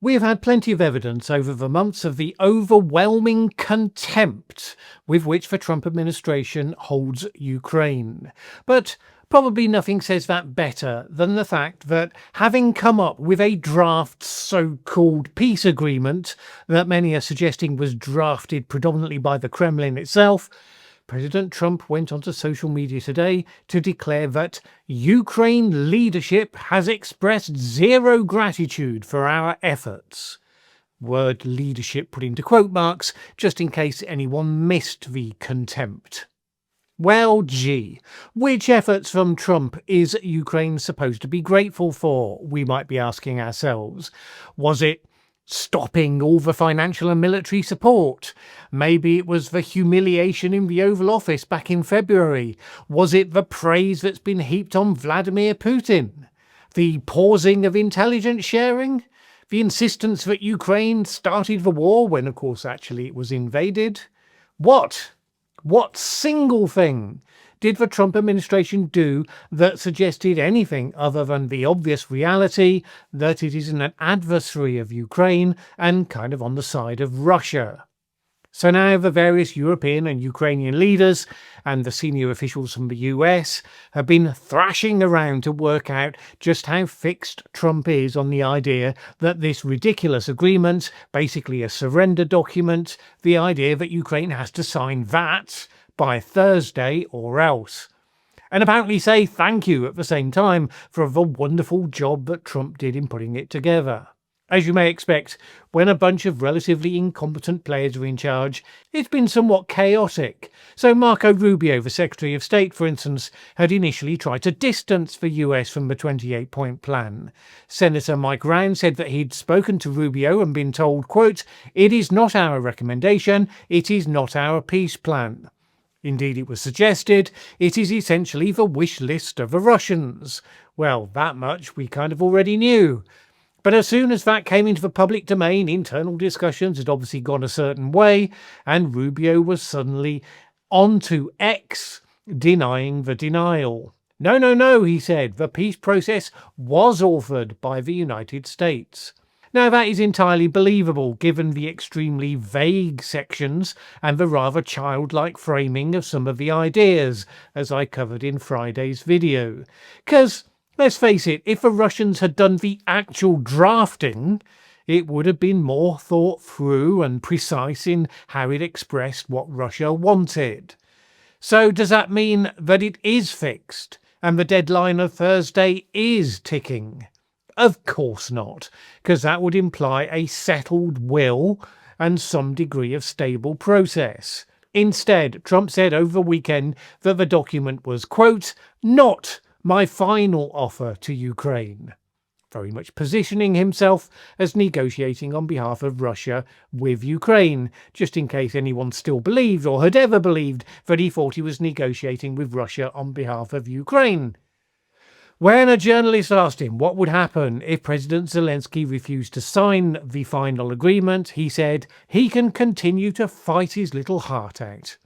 We have had plenty of evidence over the months of the overwhelming contempt with which the Trump administration holds Ukraine. But probably nothing says that better than the fact that, having come up with a draft so-called peace agreement that many are suggesting was drafted predominantly by the Kremlin itself, President Trump went onto social media today to declare that Ukraine leadership has expressed zero gratitude for our efforts. Word leadership put into quote marks, just in case anyone missed the contempt. Well, gee, which efforts from Trump is Ukraine supposed to be grateful for, we might be asking ourselves. Was it stopping all the financial and military support? Maybe it was the humiliation in the Oval Office back in February. Was it the praise that's been heaped on Vladimir Putin? The pausing of intelligence sharing? The insistence that Ukraine started the war when, of course, actually it was invaded? What single thing did the Trump administration do that suggested anything other than the obvious reality that it is an adversary of Ukraine and kind of on the side of Russia? So now the various European and Ukrainian leaders and the senior officials from the US have been thrashing around to work out just how fixed Trump is on the idea that this ridiculous agreement, basically a surrender document, the idea that Ukraine has to sign that by Thursday or else, and apparently say thank you at the same time for the wonderful job that Trump did in putting it together. As you may expect, when a bunch of relatively incompetent players are in charge, it's been somewhat chaotic. So Marco Rubio, the Secretary of State, for instance, had initially tried to distance the US from the 28-point plan. Senator Mike Round said that he'd spoken to Rubio and been told, quote, "It is not our recommendation, it is not our peace plan." Indeed, it was suggested it is essentially the wish list of the Russians. Well, that much we kind of already knew. But as soon as that came into the public domain, internal discussions had obviously gone a certain way, and Rubio was suddenly onto X, denying the denial. No, he said, the peace process was authored by the United States. Now, that is entirely believable, given the extremely vague sections and the rather childlike framing of some of the ideas, as I covered in Friday's video. Because, let's face it, if the Russians had done the actual drafting, it would have been more thought through and precise in how it expressed what Russia wanted. So does that mean that it is fixed, and the deadline of Thursday is ticking? Of course not, because that would imply a settled will and some degree of stable process. Instead, Trump said over the weekend that the document was, quote, "not my final offer to Ukraine," very much positioning himself as negotiating on behalf of Russia with Ukraine, just in case anyone still believed or had ever believed that he thought he was negotiating with Russia on behalf of Ukraine. When a journalist asked him what would happen if President Zelensky refused to sign the final agreement, he said he can continue to fight his little heart out,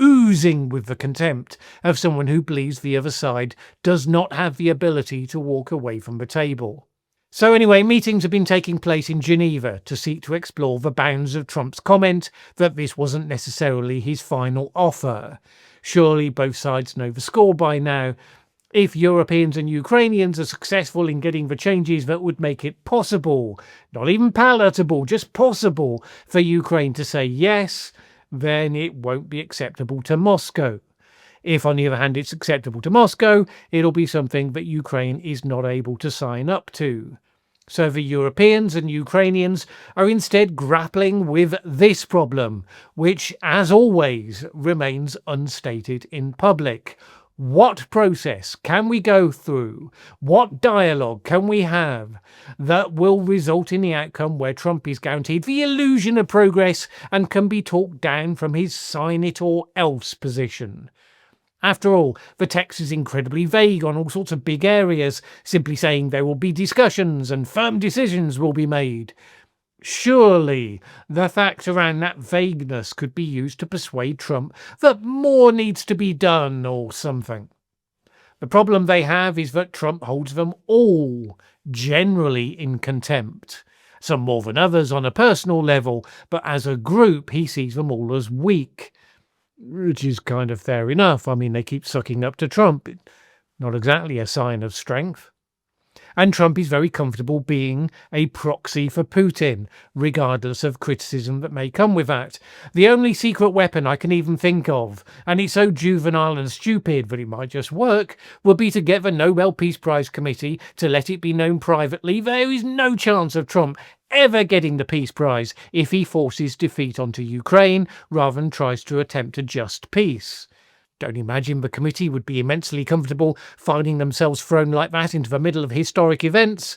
oozing with the contempt of someone who believes the other side does not have the ability to walk away from the table. So anyway, meetings have been taking place in Geneva to seek to explore the bounds of Trump's comment that this wasn't necessarily his final offer. Surely both sides know the score by now. If Europeans and Ukrainians are successful in getting the changes that would make it possible, not even palatable, just possible, for Ukraine to say yes, then it won't be acceptable to Moscow. If, on the other hand, it's acceptable to Moscow, it'll be something that Ukraine is not able to sign up to. So the Europeans and Ukrainians are instead grappling with this problem, which, as always, remains unstated in public. What process can we go through? What dialogue can we have that will result in the outcome where Trump is guaranteed the illusion of progress and can be talked down from his sign it or else position? After all, the text is incredibly vague on all sorts of big areas, simply saying there will be discussions and firm decisions will be made. Surely the facts around that vagueness could be used to persuade Trump that more needs to be done or something. The problem they have is that Trump holds them all generally in contempt, some more than others on a personal level, but as a group he sees them all as weak. Which is kind of fair enough. I mean, they keep sucking up to Trump. Not exactly a sign of strength. And Trump is very comfortable being a proxy for Putin, regardless of criticism that may come with that. The only secret weapon I can even think of, and it's so juvenile and stupid but it might just work, would be to get the Nobel Peace Prize Committee to let it be known privately there is no chance of Trump ever getting the Peace Prize if he forces defeat onto Ukraine rather than tries to attempt a just peace. Don't imagine the committee would be immensely comfortable finding themselves thrown like that into the middle of historic events,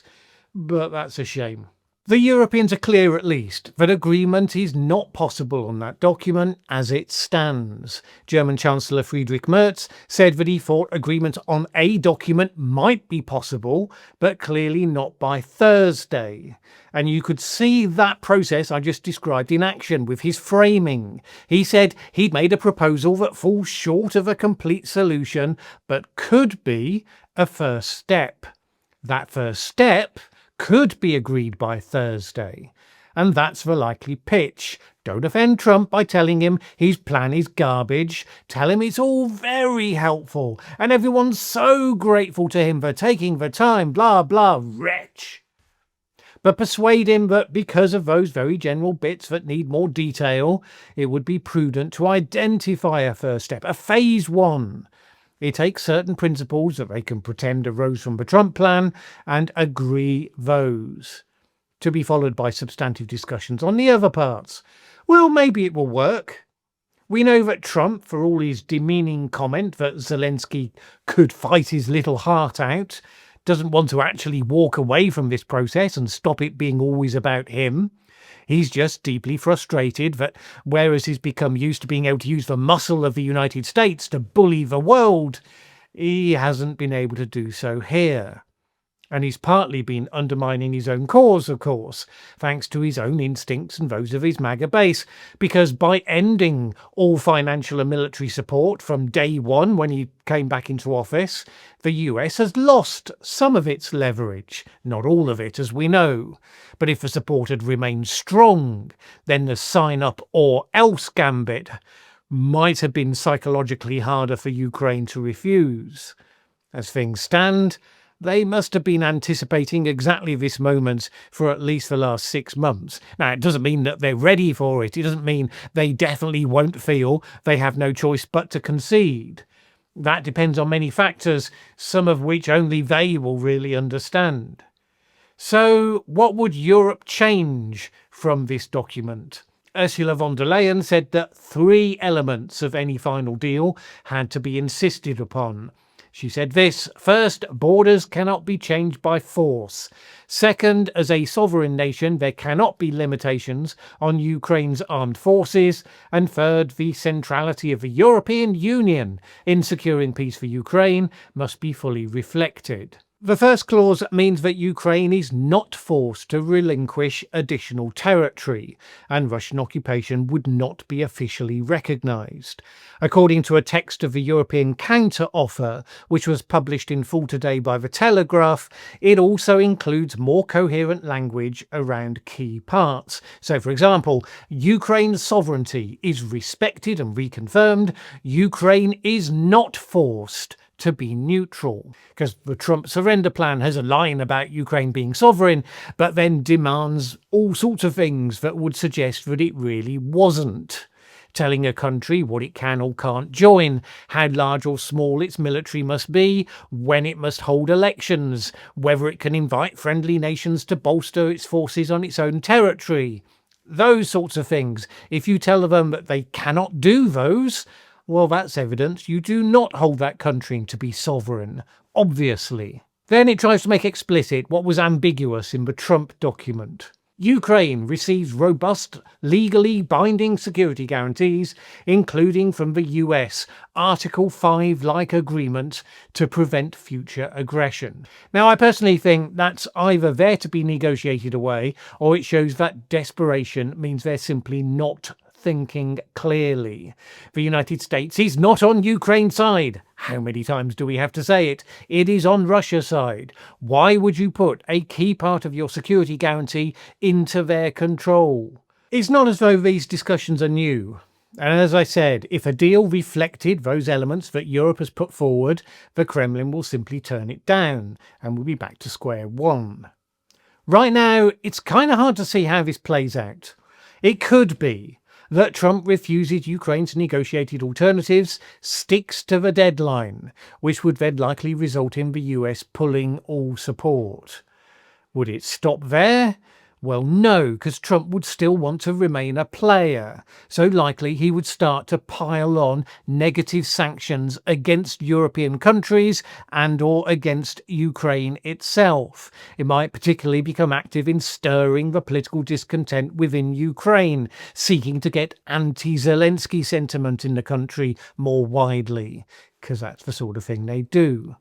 but that's a shame. The Europeans are clear at least that agreement is not possible on that document as it stands. German Chancellor Friedrich Merz said that he thought agreement on a document might be possible, but clearly not by Thursday. And you could see that process I just described in action with his framing. He said he'd made a proposal that falls short of a complete solution, but could be a first step. That first step could be agreed by Thursday. And that's the likely pitch. Don't offend Trump by telling him his plan is garbage. Tell him it's all very helpful and everyone's so grateful to him for taking the time, blah, blah, wretch. But persuade him that because of those very general bits that need more detail, it would be prudent to identify a first step, a phase one. It takes certain principles that they can pretend arose from the Trump plan and agree those, to be followed by substantive discussions on the other parts. Well, maybe it will work. We know that Trump, for all his demeaning comment that Zelensky could fight his little heart out, doesn't want to actually walk away from this process and stop it being always about him. He's just deeply frustrated that whereas he's become used to being able to use the muscle of the United States to bully the world, he hasn't been able to do so here. And he's partly been undermining his own cause, of course, thanks to his own instincts and those of his MAGA base, because by ending all financial and military support from day one when he came back into office, the US has lost some of its leverage, not all of it, as we know. But if the support had remained strong, then the sign up or else gambit might have been psychologically harder for Ukraine to refuse. As things stand, they must have been anticipating exactly this moment for at least the last 6 months. Now, it doesn't mean that they're ready for it. It doesn't mean they definitely won't feel they have no choice but to concede. That depends on many factors, some of which only they will really understand. So, what would Europe change from this document? Ursula von der Leyen said that 3 elements of any final deal had to be insisted upon. She said this: first, borders cannot be changed by force. Second, as a sovereign nation, there cannot be limitations on Ukraine's armed forces. And third, the centrality of the European Union in securing peace for Ukraine must be fully reflected. The first clause means that Ukraine is not forced to relinquish additional territory, and Russian occupation would not be officially recognised. According to a text of the European counter-offer, which was published in full today by The Telegraph, it also includes more coherent language around key parts. So, for example, Ukraine's sovereignty is respected and reconfirmed. Ukraine is not forced to be neutral, because the Trump surrender plan has a line about Ukraine being sovereign, but then demands all sorts of things that would suggest that it really wasn't. Telling a country what it can or can't join, how large or small its military must be, when it must hold elections, whether it can invite friendly nations to bolster its forces on its own territory. Those sorts of things. If you tell them that they cannot do those, well, that's evidence you do not hold that country to be sovereign, obviously. Then it tries to make explicit what was ambiguous in the Trump document. Ukraine receives robust, legally binding security guarantees, including from the US, Article 5-like agreement to prevent future aggression. Now, I personally think that's either there to be negotiated away, or it shows that desperation means they're simply not thinking clearly. The United States is not on Ukraine's side. How many times do we have to say it? It is on Russia's side. Why would you put a key part of your security guarantee into their control? It's not as though these discussions are new. And as I said, if a deal reflected those elements that Europe has put forward, the Kremlin will simply turn it down and we'll be back to square one. Right now, it's kind of hard to see how this plays out. It could be that Trump refuses Ukraine's negotiated alternatives, sticks to the deadline, which would then likely result in the US pulling all support. Would it stop there? Well, no, because Trump would still want to remain a player. So likely he would start to pile on negative sanctions against European countries and or against Ukraine itself. It might particularly become active in stirring the political discontent within Ukraine, seeking to get anti-Zelensky sentiment in the country more widely, because that's the sort of thing they do.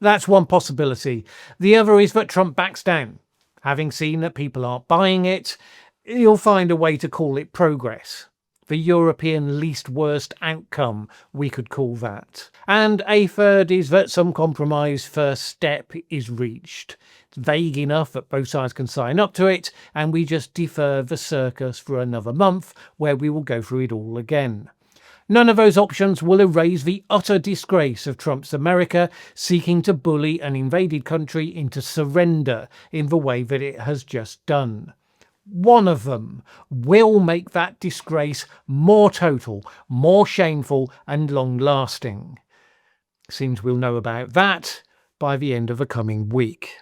That's one possibility. The other is that Trump backs down. Having seen that people aren't buying it, he'll find a way to call it progress. The European least worst outcome, we could call that. And a third is that some compromise first step is reached. It's vague enough that both sides can sign up to it, and we just defer the circus for another month, where we will go through it all again. None of those options will erase the utter disgrace of Trump's America seeking to bully an invaded country into surrender in the way that it has just done. One of them will make that disgrace more total, more shameful and long-lasting. Seems we'll know about that by the end of the coming week.